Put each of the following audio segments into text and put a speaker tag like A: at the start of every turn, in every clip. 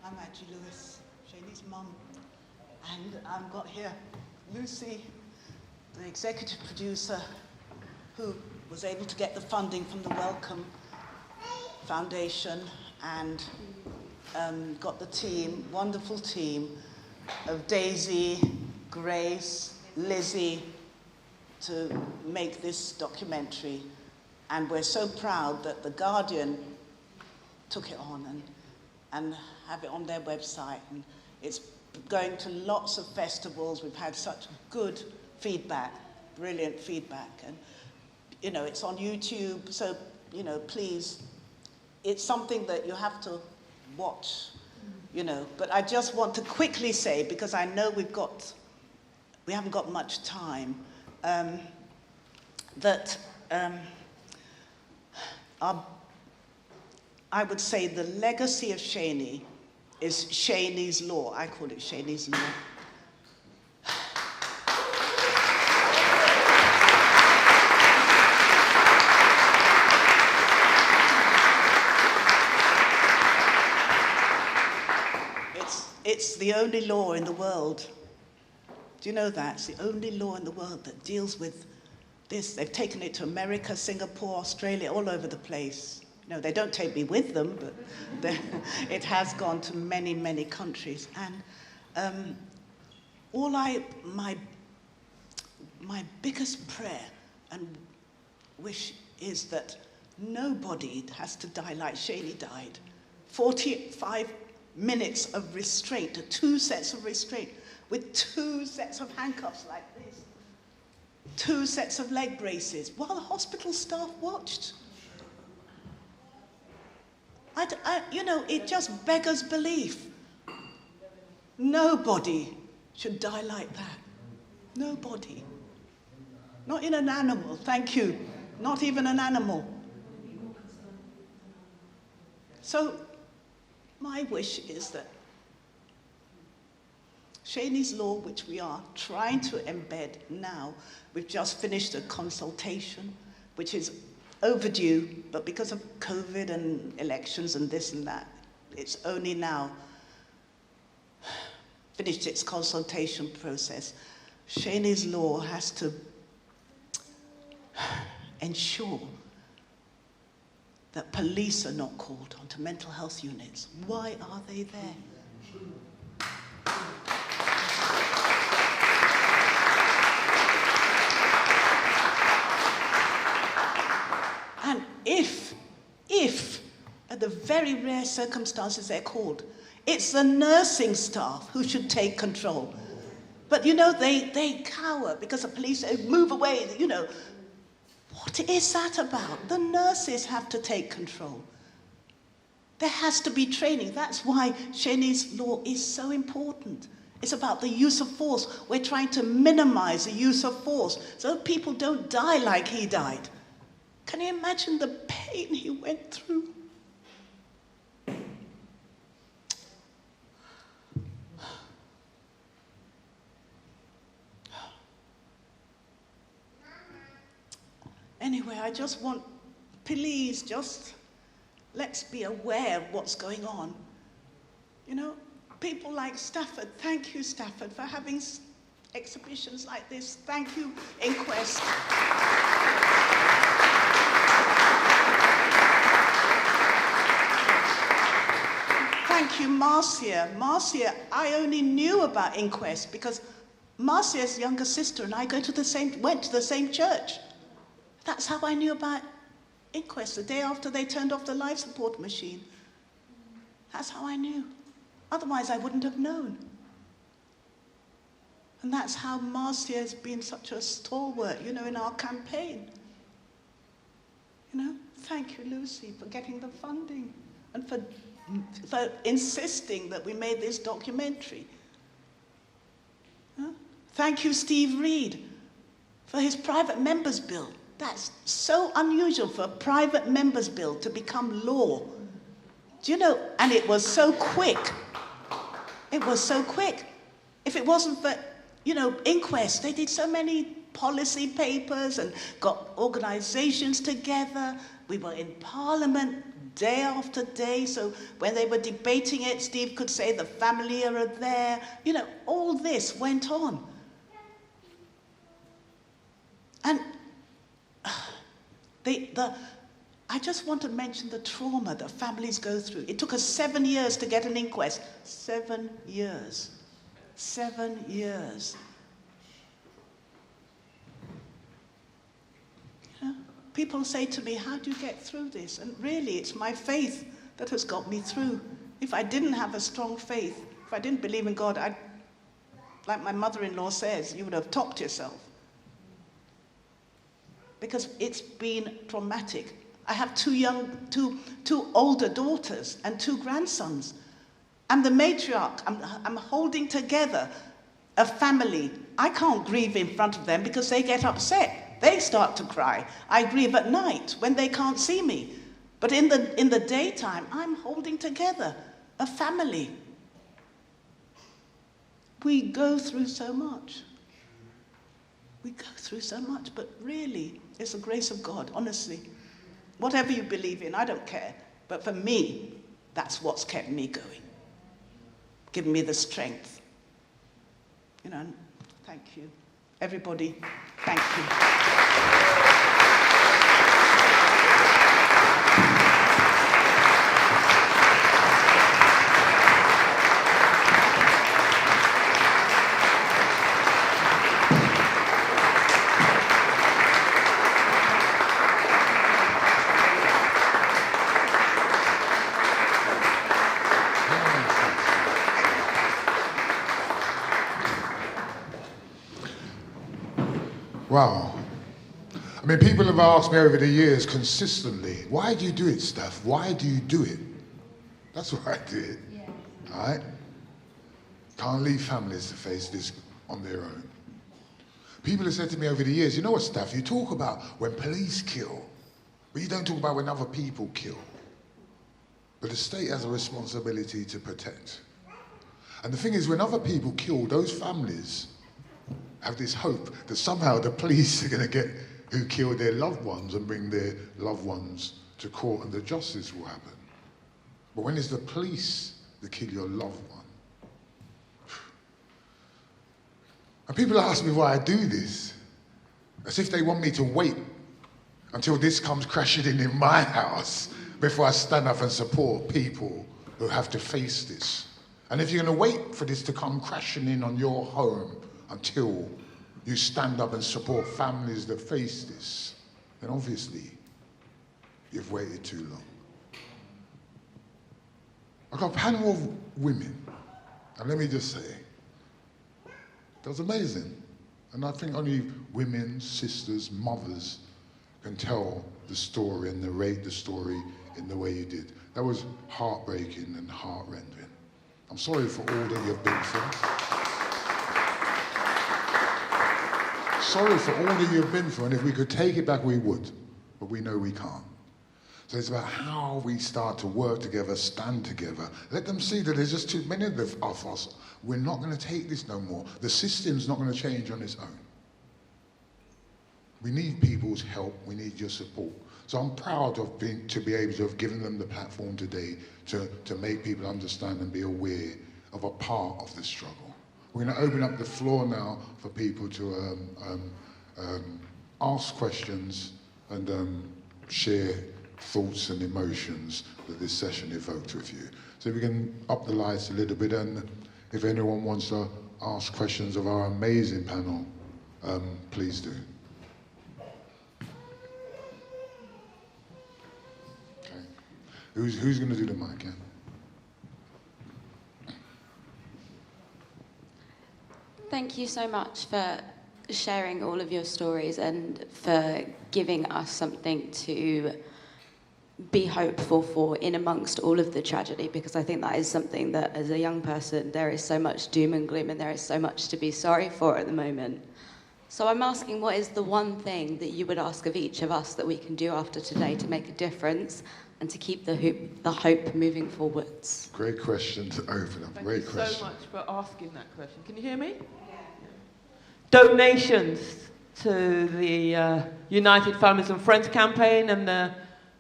A: I'm Aji Lewis, Shani's mum, and I've got here Lucy, the executive producer, who was able to get the funding from the Wellcome Foundation and got the team, wonderful team of Daisy, Grace, Lizzie, to make this documentary. And we're so proud that The Guardian took it on and have it on their website. And it's going to lots of festivals. We've had such good feedback, brilliant feedback. And, you know, it's on YouTube, so, you know, please, it's something that you have to watch, you know. But I just want to quickly say, because I know we haven't got much time, that I would say the legacy of Shani is Shani's law. I call it Shani's law. It's the only law in the world. Do you know that? It's the only law in the world that deals with this. They've taken it to America, Singapore, Australia, all over the place. No, they don't take me with them, but it has gone to many, many countries. And my biggest prayer and wish is that nobody has to die like Shani died. 45 minutes of restraint, 2 sets of restraint, with 2 sets of handcuffs like this, 2 sets of leg braces, while the hospital staff watched. You know, it just beggars belief. Nobody should die like that. Nobody. Not in an animal, thank you. Not even an animal. So, my wish is that Shani's law, which we are trying to embed now, we've just finished a consultation, which is overdue, but because of COVID and elections and this and that, it's only now finished its consultation process. Shani's law has to ensure that police are not called onto mental health units. Why are they there? And if, at the very rare circumstances they're called, it's the nursing staff who should take control. But, you know, they cower because the police say, move away, you know. What is that about? The nurses have to take control. There has to be training. That's why Shani's law is so important. It's about the use of force. We're trying to minimize the use of force so people don't die like he died. Can you imagine the pain he went through? Anyway, I just want, please, just let's be aware of what's going on. You know, people like Stafford, thank you, Stafford, for having exhibitions like this. Thank you, Inquest. Thank you, Marcia. Marcia, I only knew about Inquest because Marcia's younger sister and I went to the same church. That's how I knew about Inquest, the day after they turned off the life support machine. That's how I knew. Otherwise, I wouldn't have known. And that's how Marcia has been such a stalwart, you know, in our campaign. You know, thank you, Lucy, for getting the funding and for insisting that we made this documentary. Huh? Thank you, Steve Reed, for his private members bill. That's so unusual for a private members bill to become law. Do you know, and it was so quick. It was so quick. If it wasn't for, you know, Inquest, they did so many policy papers and got organizations together. We were in Parliament day after day. So when they were debating it, Steve could say the family are there. You know, all this went on. And I just want to mention the trauma that families go through. It took us 7 years to get an inquest. 7 years. 7 years. You know, people say to me, how do you get through this? And really, it's my faith that has got me through. If I didn't have a strong faith, if I didn't believe in God, like my mother-in-law says, you would have topped yourself. Because it's been traumatic. I have two older daughters and 2 grandsons. I'm the matriarch. I'm holding together a family. I can't grieve in front of them because they get upset. They start to cry. I grieve at night when they can't see me. But in the daytime, I'm holding together a family. We go through so much. We go through so much, but really, it's the grace of God, honestly. Whatever you believe in, I don't care. But for me, that's what's kept me going. Given me the strength. You know, thank you. Everybody, thank you.
B: Wow. I mean, people have asked me over the years consistently, why do you do it, Steph? Why do you do it? That's why I do it. Yeah. All right? Can't leave families to face this on their own. People have said to me over the years, you know what, Steph, you talk about when police kill, but you don't talk about when other people kill. But the state has a responsibility to protect. And the thing is, when other people kill, those families have this hope that somehow the police are going to get who killed their loved ones and bring their loved ones to court and the justice will happen. But when it's the police that kill your loved one. And people ask me why I do this, as if they want me to wait until this comes crashing in my house before I stand up and support people who have to face this. And if you're going to wait for this to come crashing in on your home, until you stand up and support families that face this, then obviously you've waited too long. I've got a panel of women, and let me just say, that was amazing. And I think only women, sisters, mothers can tell the story and narrate the story in the way you did. That was heartbreaking and heart-rending. I'm sorry for all that you've been through. Sorry for all that you've been through, and if we could take it back, we would, but we know we can't. So it's about how we start to work together, stand together. Let them see that there's just too many of us. We're not going to take this no more. The system's not going to change on its own. We need people's help. We need your support. So I'm proud to be able to have given them the platform today to make people understand and be aware of a part of the struggle. We're going to open up the floor now for people to ask questions and share thoughts and emotions that this session evoked with you. So we can up the lights a little bit, and if anyone wants to ask questions of our amazing panel, please do. Okay. Who's going to do the mic? Yeah?
C: Thank you so much for sharing all of your stories and for giving us something to be hopeful for in amongst all of the tragedy, because I think that is something that as a young person there is so much doom and gloom and there is so much to be sorry for at the moment. So I'm asking, what is the one thing that you would ask of each of us that we can do after today to make a difference and to keep the hope moving forwards?
B: Great question to open up. Great question.
D: Thank you so much for asking that question. Can you hear me? Donations to the United Families and Friends campaign and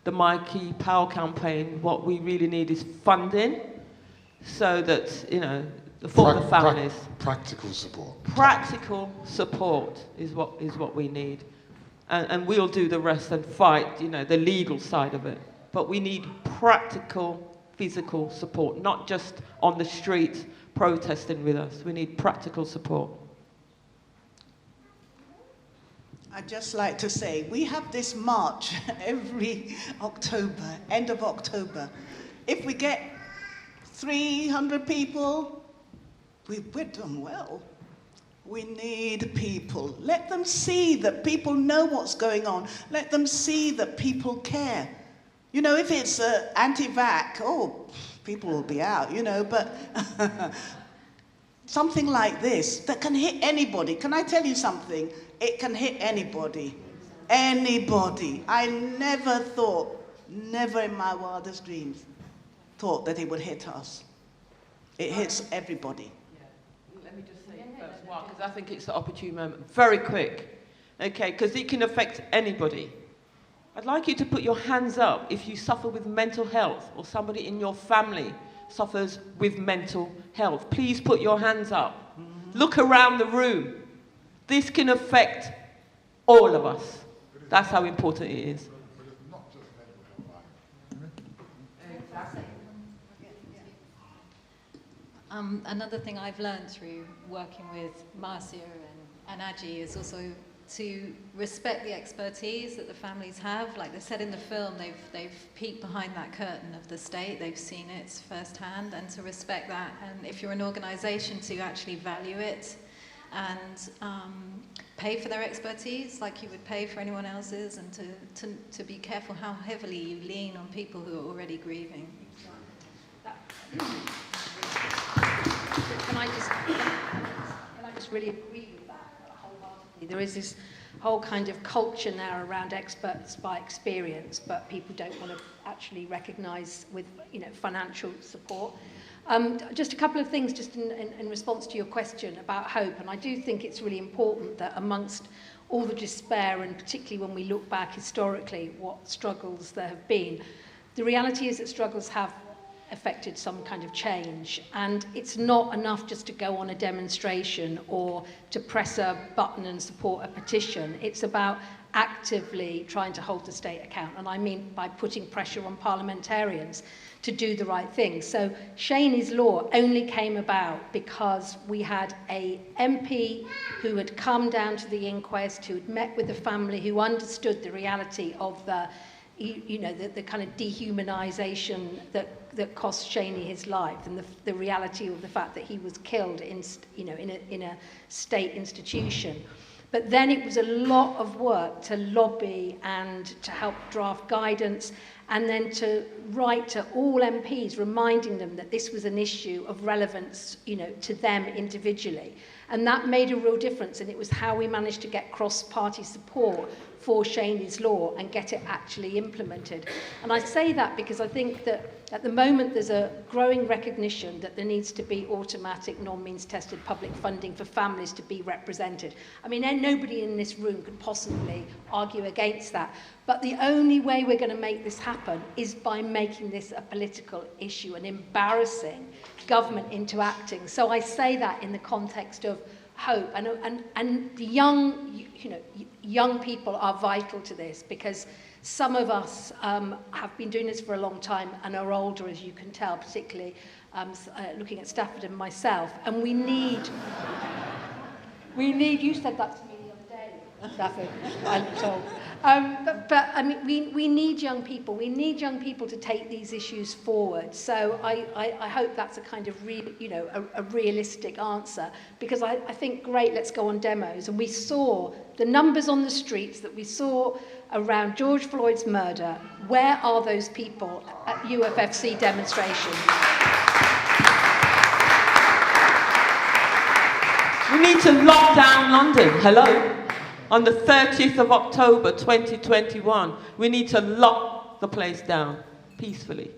D: the the My Key Power campaign, what we really need is funding so that, you know, for the families.
B: Practical support.
D: Practical support is what we need. And we'll do the rest and fight, you know, the legal side of it. But we need practical, physical support, not just on the streets protesting with us. We need practical support.
A: I'd just like to say, we have this march every October, end of October. If we get 300 people, we're doing well. We need people. Let them see that people know what's going on. Let them see that people care. You know, if it's anti-vax, oh, people will be out, you know, but something like this that can hit anybody. Can I tell you something? It can hit anybody. Anybody. I never thought, never in my wildest dreams, thought that it would hit us. It hits everybody.
D: Let me just say first one, because I think it's the opportune moment. Very quick, okay, because it can affect anybody. I'd like you to put your hands up if you suffer with mental health or somebody in your family suffers with mental health. Please put your hands up. Look around the room. This can affect all of us. That's how important it is.
B: But it's not just mental health.
D: Exactly.
E: Another thing I've learned through working with Marcia and Aji is also to respect the expertise that the families have. Like they said in the film, they've peeked behind that curtain of the state, they've seen it firsthand, and to respect that. And if you're an organisation, to actually value it and pay for their expertise like you would pay for anyone else's, and to be careful how heavily you lean on people who are already grieving. Can I just really agree with that wholeheartedly? There is this whole kind of culture now around experts by experience, but people don't want to actually recognise with, you know, financial support. Just a couple of things just in response to your question about hope, and I do think it's really important that amongst all the despair, and particularly when we look back historically what struggles there have been, the reality is that struggles have affected some kind of change, and it's not enough just to go on a demonstration or to press a button and support a petition. It's about actively trying to hold the state account, and I mean by putting pressure on parliamentarians to do the right thing. So Shaney's law only came about because we had a MP who had come down to the inquest, who had met with the family, who understood the reality of the kind of dehumanisation that cost Shaney his life, and the reality of the fact that he was killed in a state institution. But then it was a lot of work to lobby and to help draft guidance, and then to write to all MPs, reminding them that this was an issue of relevance, to them individually. And that made a real difference, and it was how we managed to get cross-party support for Shaney's law and get it actually implemented. And I say that because I think that at the moment there's a growing recognition that there needs to be automatic, non-means tested public funding for families to be represented. I mean, nobody in this room could possibly argue against that. But the only way we're going to make this happen is by making this a political issue and embarrassing government into acting. So I say that in the context of hope, and the young people are vital to this, because some of us have been doing this for a long time and are older, as you can tell, particularly looking at Stafford and myself, and we need, you said that to me the other day, Stafford, I'm told. But I mean, we need young people. We need young people to take these issues forward. So I hope that's a kind of a realistic answer, because I think, great, let's go on demos. And we saw the numbers on the streets that we saw around George Floyd's murder. Where are those people at UFFC demonstrations?
D: We need to lock down London. Hello? On the 30th of October 2021, we need to lock the place down peacefully.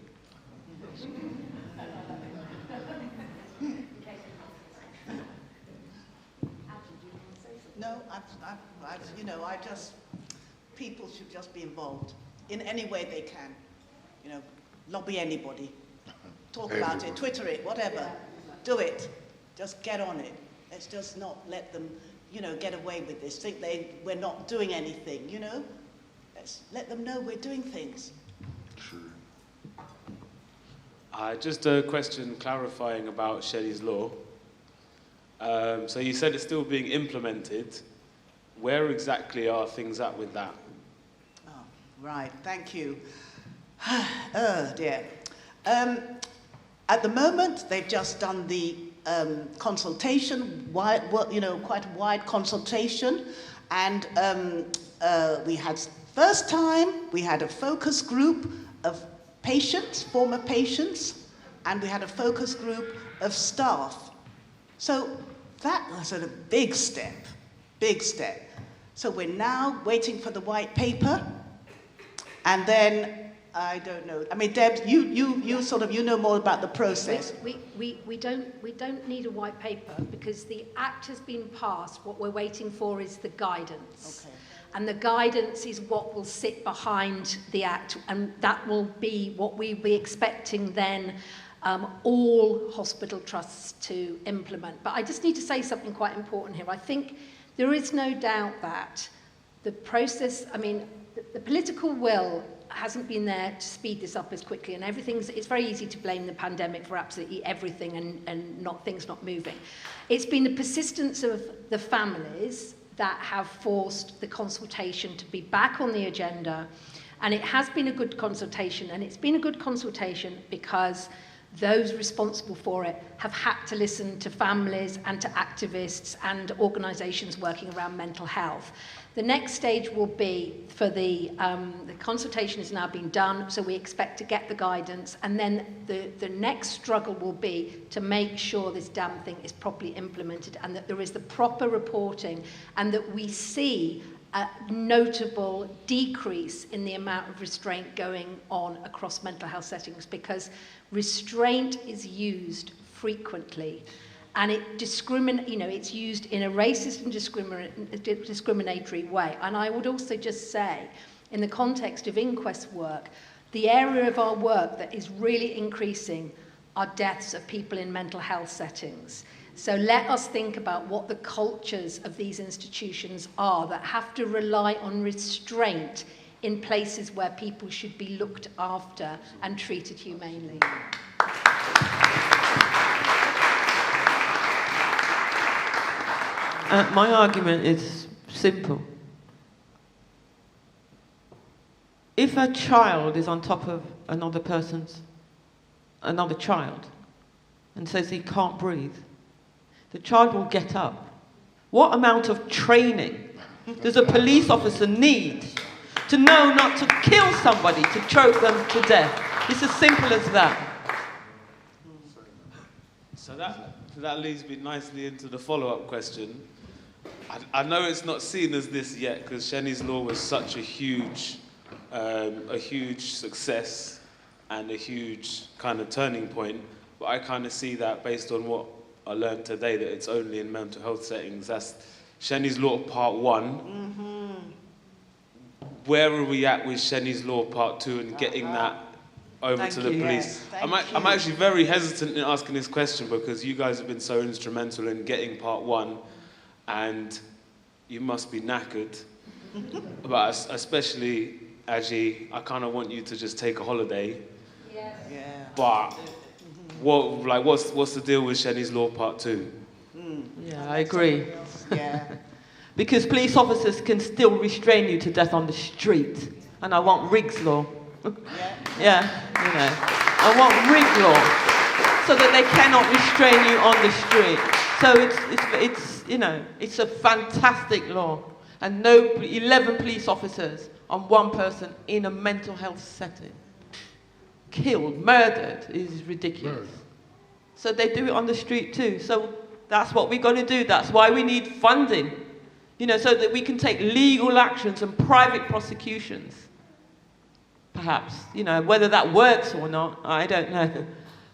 A: No, people should just be involved. in any way they can. You know, lobby anybody. Talk about it, Twitter it, whatever. Do it. Just get on it. Let's just not let them, you know, get away with this. Think we're not doing anything, you know? Let's let them know we're doing things.
B: True.
F: Just a question clarifying about Shelley's law. So you said it's still being implemented. Where exactly are things at with that?
A: Oh, right, thank you. Oh dear. At the moment, they've just done the consultation, quite a wide consultation, and first time we had a focus group of patients, former patients, and we had a focus group of staff. So that was a big step, big step. So we're now waiting for the white paper, and then I don't know. I mean, Deb, you know more about the process.
E: We don't need a white paper because the Act has been passed. What we're waiting for is the guidance.
A: Okay.
E: And the guidance is what will sit behind the Act, and that will be what we'll be expecting then all hospital trusts to implement. But I just need to say something quite important here. I think there is no doubt that the process, I mean, the political will hasn't been there to speed this up as quickly, and it's very easy to blame the pandemic for absolutely everything and things not moving. It's been the persistence of the families that have forced the consultation to be back on the agenda, and it has been a good consultation, and it's been a good consultation because those responsible for it have had to listen to families and to activists and organisations working around mental health. The next stage will be for the consultation has now been done, so we expect to get the guidance, and then the next struggle will be to make sure this damn thing is properly implemented and that there is the proper reporting and that we see a notable decrease in the amount of restraint going on across mental health settings, because restraint is used frequently. And it's used in a racist and discriminatory way. And I would also just say, in the context of inquest work, the area of our work that is really increasing are deaths of people in mental health settings. So let us think about what the cultures of these institutions are that have to rely on restraint in places where people should be looked after and treated humanely.
D: My argument is simple. If a child is on top of another child, and says he can't breathe, the child will get up. What amount of training does a police officer need to know not to kill somebody, to choke them to death? It's as simple as that.
F: So that leads me nicely into the follow-up question. I know it's not seen as this yet because Sheni's law was such a huge success and a huge kind of turning point, but I kind of see that based on what I learned today, that it's only in mental health settings. That's Sheni's law part 1. Mm-hmm. Where are we at with Sheni's law part 2 and getting that over to the police?
A: Yes,
F: I'm actually very hesitant in asking this question because you guys have been so instrumental in getting part 1, and you must be knackered. But especially, Aji, I kind of want you to just take a holiday.
E: Yes.
A: Yeah.
F: But what's the deal with Sheni's law part 2?
D: Yeah, I agree.
A: Yeah.
D: Because police officers can still restrain you to death on the street. And I want Riggs law. Yeah, you know. I want Riggs law so that they cannot restrain you on the street. So it's a fantastic law. And 11 police officers on one person in a mental health setting. Killed, murdered is ridiculous. So they do it on the street too. So that's what we're going to do. That's why we need funding, so that we can take legal actions and private prosecutions. Perhaps, whether that works or not, I don't know.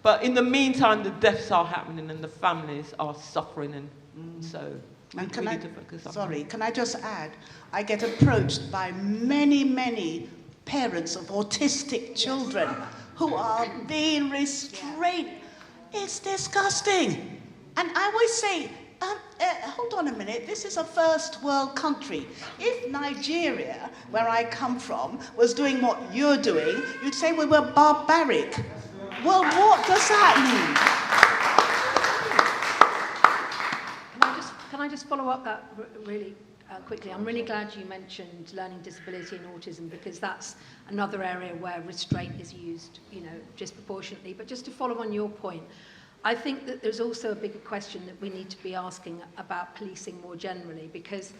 D: But in the meantime, the deaths are happening and the families are suffering, and so we
A: And
D: need to focus on
A: can I just add, I get approached by many parents of autistic children who are being restrained. It's disgusting. And I always say, hold on a minute, this is a first world country. If Nigeria, where I come from, was doing what you're doing, you'd say we were barbaric. Well, what does that mean?
E: Can I just follow up that really quickly? I'm really glad you mentioned learning disability and autism, because that's another area where restraint is used, disproportionately. But just to follow on your point, I think that there's also a bigger question that we need to be asking about policing more generally, because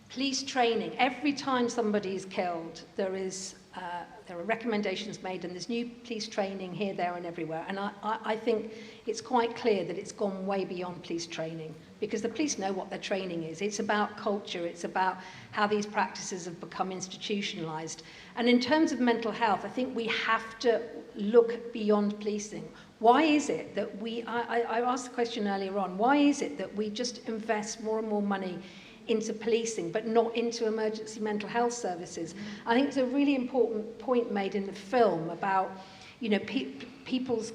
E: police training, every time somebody is killed, there are recommendations made, and there's new police training here, there and everywhere. And I think it's quite clear that it's gone way beyond police training, because the police know what their training is. It's about culture, it's about how these practices have become institutionalised. And in terms of mental health, I think we have to look beyond policing. Why is it that I asked the question earlier on, why is it that we just invest more and more money into policing, but not into emergency mental health services? I think it's a really important point made in the film about, people's,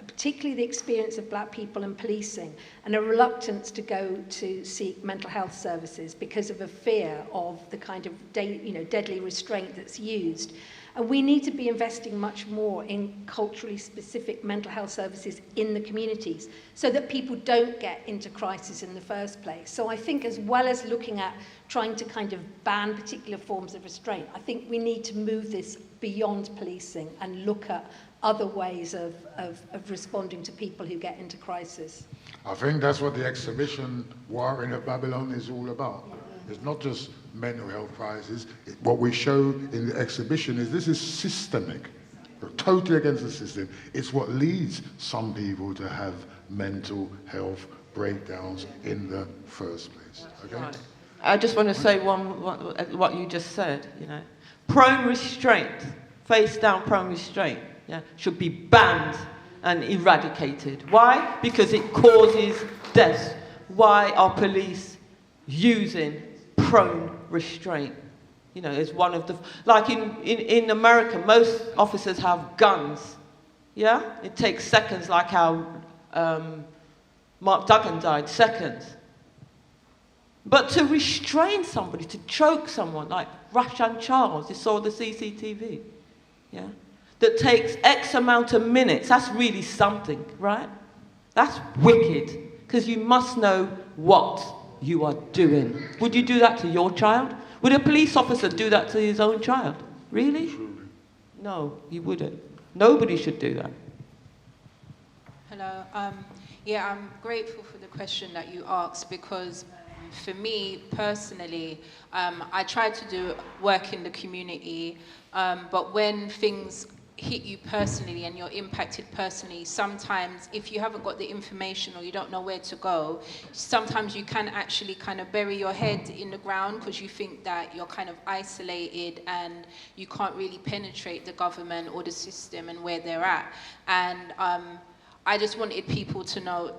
E: particularly the experience of black people in policing, and a reluctance to go to seek mental health services because of a fear of the kind of deadly restraint that's used. And we need to be investing much more in culturally specific mental health services in the communities so that people don't get into crisis in the first place. So I think, as well as looking at trying to kind of ban particular forms of restraint, I think we need to move this beyond policing and look at other ways of responding to people who get into crisis.
B: I think that's what the exhibition Warring of Babylon is all about. It's not just mental health crisis. What we show in the exhibition is this is systemic. We're totally against the system. It's what leads some people to have mental health breakdowns in the first place. Okay?
D: Right. I just want to say what you just said. Prone restraint, face down prone restraint, should be banned and eradicated. Why? Because it causes deaths. Why are police using prone restraint? Is one of the, like in America, most officers have guns. It takes seconds, like how Mark Duggan died, seconds. But to restrain somebody, to choke someone, like Rashan Charles, you saw the CCTV, that takes X amount of minutes, that's really something, right? That's wicked, because you must know what you are doing. Would you do that to your child? Would a police officer do that to his own child? Really? No, he wouldn't. Nobody should do that.
G: Hello. I'm grateful for the question that you asked, because for me personally, I try to do work in the community, but when things hit you personally and you're impacted personally, sometimes if you haven't got the information or you don't know where to go, sometimes you can actually kind of bury your head in the ground because you think that you're kind of isolated and you can't really penetrate the government or the system and where they're at. And I just wanted people to know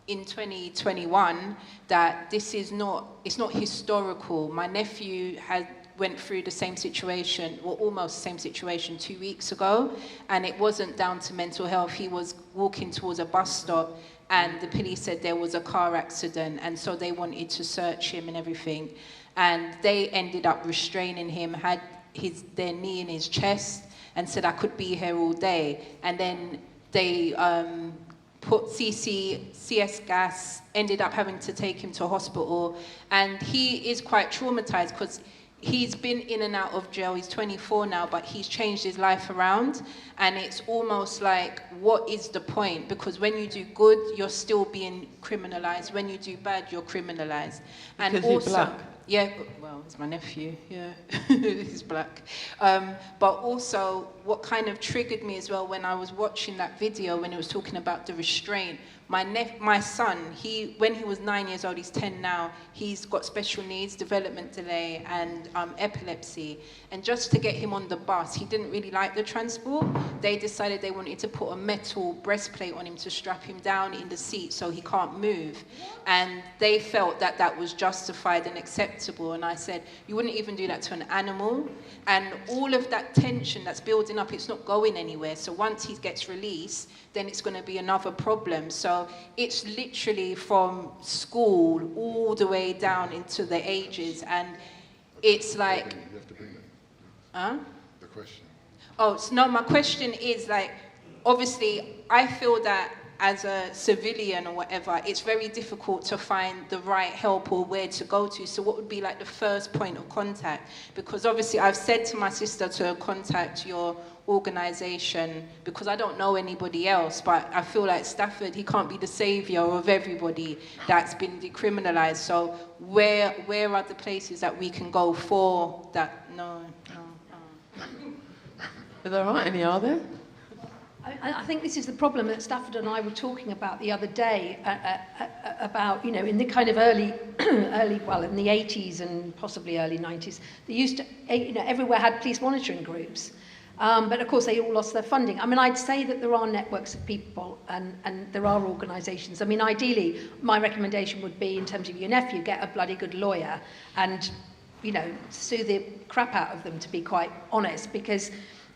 G: in 2021 that it's not historical. My nephew went through the same situation, or almost the same situation 2 weeks ago, and it wasn't down to mental health. He was walking towards a bus stop and the police said there was a car accident, and so they wanted to search him and everything. And they ended up restraining him, had their knee in his chest and said, I could be here all day. And then they put CS gas, ended up having to take him to hospital. And he is quite traumatized because he's been in and out of jail. He's 24 now, but he's changed his life around. And it's almost like, what is the point? Because when you do good, you're still being criminalized. When you do bad, you're criminalized. And
D: because
G: also,
D: you're black.
G: Yeah, well, it's my nephew, yeah, he's black. But also, what kind of triggered me as well when I was watching that video, when it was talking about the restraint, my son, when he was 9 years old, he's 10 now, he's got special needs, development delay, and epilepsy. And just to get him on the bus, he didn't really like the transport. They decided they wanted to put a metal breastplate on him to strap him down in the seat so he can't move. And they felt that that was justified and acceptable. And I said, you wouldn't even do that to an animal. And all of that tension that's building up, it's not going anywhere. So once he gets released, then it's going to be another problem. So it's literally from school all the way down into the ages. And it's like...
B: You have to bring it.
G: Huh?
B: The question.
G: Oh, so no, my question is like, obviously, I feel that as a civilian or whatever, it's very difficult to find the right help or where to go to. So what would be like the first point of contact? Because obviously I've said to my sister to contact your organisation because I don't know anybody else, but I feel like Stafford, he can't be the saviour of everybody that's been decriminalised. So where are the places that we can go for that? No.
D: Are there any, are there?
E: I think this is the problem that Stafford and I were talking about the other day, about, you know, in the kind of early, in the 80s and possibly early 90s, they used to, you know, everywhere had police monitoring groups. But of course they all lost their funding. I mean, I'd say that there are networks of people and there are organisations. I mean, ideally, my recommendation would be, in terms of your nephew, get a bloody good lawyer and, you know, sue the crap out of them, to be quite honest, because,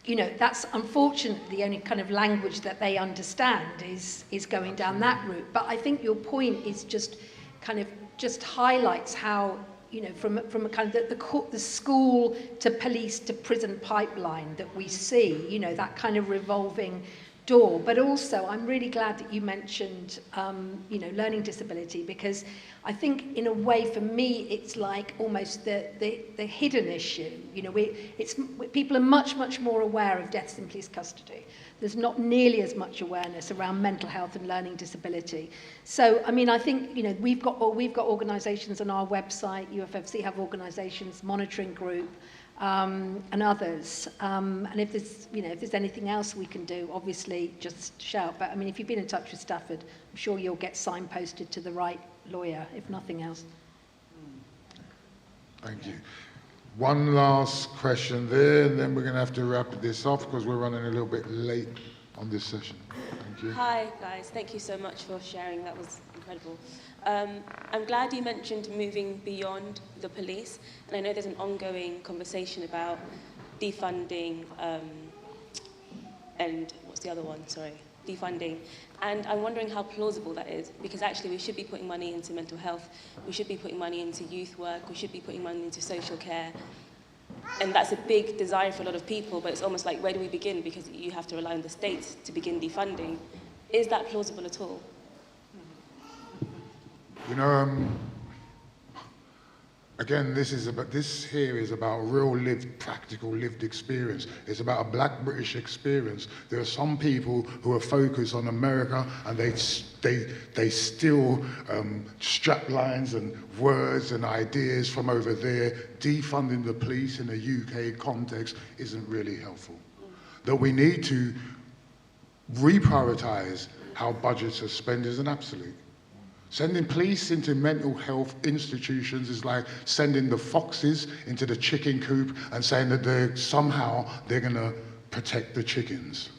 E: you know, that's unfortunately the only kind of language that they understand is going down that route. But I think your point is just kind of just highlights how, you know, from a kind of the school to police to prison pipeline that we see, you know, that kind of revolving door. But also, I'm really glad that you mentioned, you know, learning disability, because I think in a way for me it's like almost the hidden issue. You know, people are much more aware of deaths in police custody. There's not nearly as much awareness around mental health and learning disability. So, I mean, I think, you know, we've got organisations on our website. UFFC have organisations, monitoring group, and others. And if there's anything else we can do, obviously just shout. But I mean, if you've been in touch with Stafford, I'm sure you'll get signposted to the right lawyer, if nothing else.
B: Thank you. One last question there, and then we're going to have to wrap this off because we're running a little bit late on this session. Thank you.
C: Hi, guys. Thank you so much for sharing. That was incredible. I'm glad you mentioned moving beyond the police, and I know there's an ongoing conversation about defunding and what's the other one? Sorry, defunding. And I'm wondering how plausible that is, because actually we should be putting money into mental health, we should be putting money into youth work, we should be putting money into social care. And that's a big desire for a lot of people, but it's almost like, where do we begin? Because you have to rely on the state to begin defunding. Is that plausible at all?
B: You know, again, this here is about real lived, practical lived experience. It's about a black British experience. There are some people who are focused on America and they steal strap lines and words and ideas from over there. Defunding the police in a UK context isn't really helpful. That we need to reprioritise how budgets are spent is an absolute. Sending police into mental health institutions is like sending the foxes into the chicken coop and saying that somehow they're going to protect the chickens,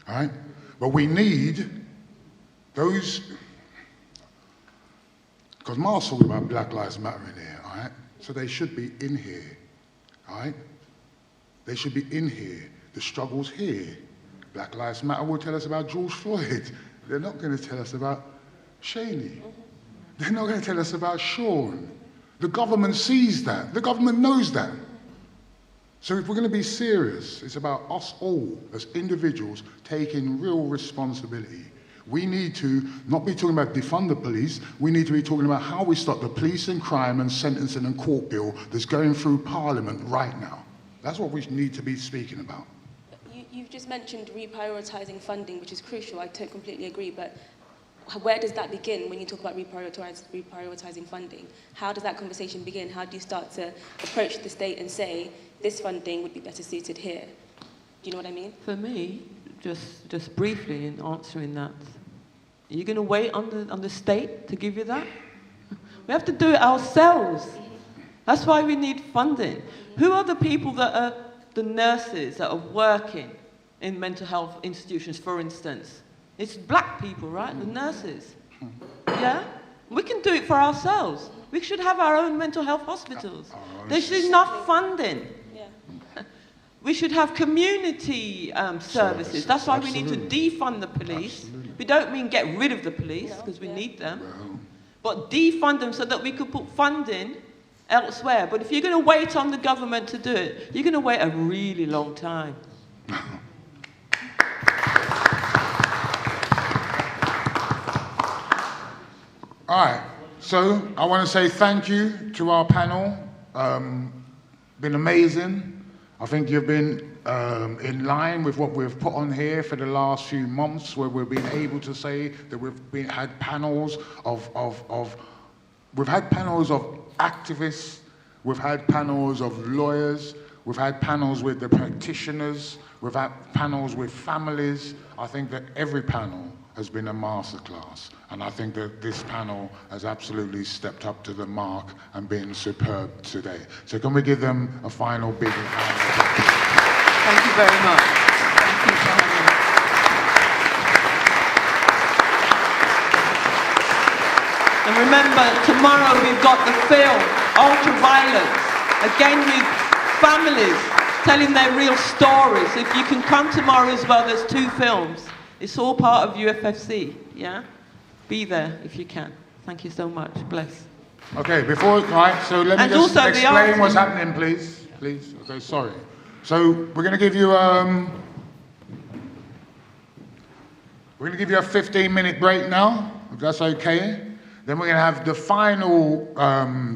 B: all right? But we need those, because Mark's talking about Black Lives Matter in here, all right? So they should be in here, all right? They should be in here. The struggle's here. Black Lives Matter will tell us about George Floyd. They're not going to tell us about Shaney. They're not going to tell us about Sean. The government sees that. The government knows that. So if we're going to be serious, it's about us all as individuals taking real responsibility. We need to not be talking about defund the police. We need to be talking about how we stop the police and crime and sentencing and court bill that's going through Parliament right now. That's what we need to be speaking about.
C: You've just mentioned reprioritising funding, which is crucial. I completely agree, but where does that begin when you talk about reprioritising funding? How does that conversation begin? How do you start to approach the state and say, this funding would be better suited here? Do you know what I mean?
D: For me, just briefly in answering that, Are you going to wait on the state to give you that? We have to do it ourselves. That's why we need funding. Who are the people that are the nurses that are working in mental health institutions, for instance? It's black people, right? The nurses. Yeah? We can do it for ourselves. We should have our own mental health hospitals. There's enough funding. We should have community services. That's why we need to defund the police. We don't mean get rid of the police, because we need them. But defund them so that we could put funding elsewhere. But if you're going to wait on the government to do it, you're going to wait a really long time.
B: All right, so I want to say thank you to our panel. Been amazing. I think you've been in line with what we've put on here for the last few months, where we've been able to say that had panels of activists, we've had panels of lawyers, we've had panels with the practitioners, we've had panels with families. I think that every panel has been a masterclass, and I think that this panel has absolutely stepped up to the mark and been superb today. So can we give them a final big round?
D: Thank you very much. Thank you for having me. And remember, tomorrow we've got the film, Ultraviolence, again with families telling their real stories. If you can come tomorrow as well, there's 2 films. It's all part of UFFC, yeah? Be there if you can. Thank you so much. Bless.
B: Okay, right, so let me just explain what's happening, please. Please, okay, sorry. So we're going to give you a 15-minute break now, if that's okay. Then we're going to have the final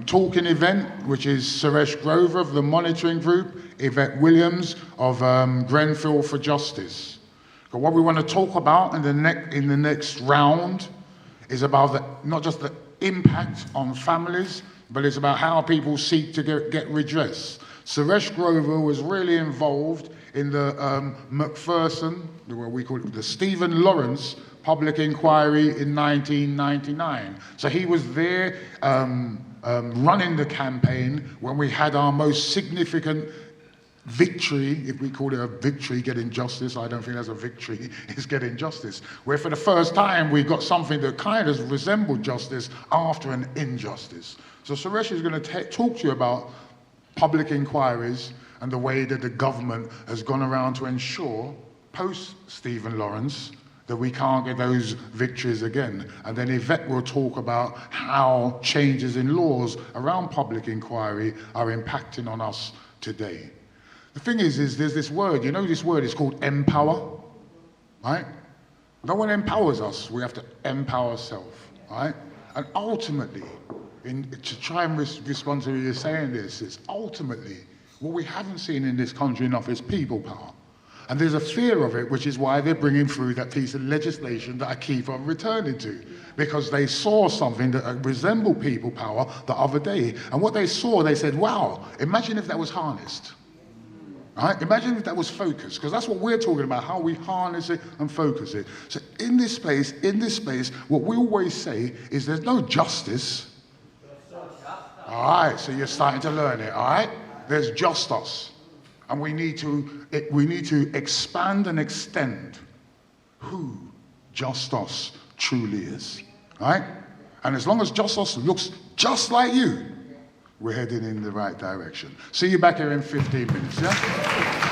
B: talking event, which is Suresh Grover of the monitoring group, Yvette Williams of Grenfell for Justice. But what we want to talk about in the next round is about not just the impact on families, but it's about how people seek to get redress. Suresh Grover was really involved in the Macpherson, what we call it, the Stephen Lawrence public inquiry in 1999. So he was there running the campaign when we had our most significant victory, if we call it a victory, getting justice. I don't think that's a victory, it's getting justice. Where for the first time we got something that kind of resembled justice after an injustice. So Suresh is going to talk to you about public inquiries and the way that the government has gone around to ensure, post Stephen Lawrence, that we can't get those victories again. And then Yvette will talk about how changes in laws around public inquiry are impacting on us today. The thing is there's this word, this word is called empower, right? No one empowers us, we have to empower ourselves, right? And ultimately, to try and respond to you saying this, is ultimately, what we haven't seen in this country enough is people power. And there's a fear of it, which is why they're bringing through that piece of legislation that I keep on returning to. Because they saw something that resembled people power the other day. And what they saw, they said, wow, imagine if that was harnessed. Right? Imagine if that was focused, because that's what we're talking about, how we harness it and focus it. So in this space, what we always say is there's no justice. All right, so you're starting to learn it, all right? There's just us. And we need to expand and extend who just us truly is, all right? And as long as just us looks just like you, we're heading in the right direction. See you back here in 15 minutes, yeah?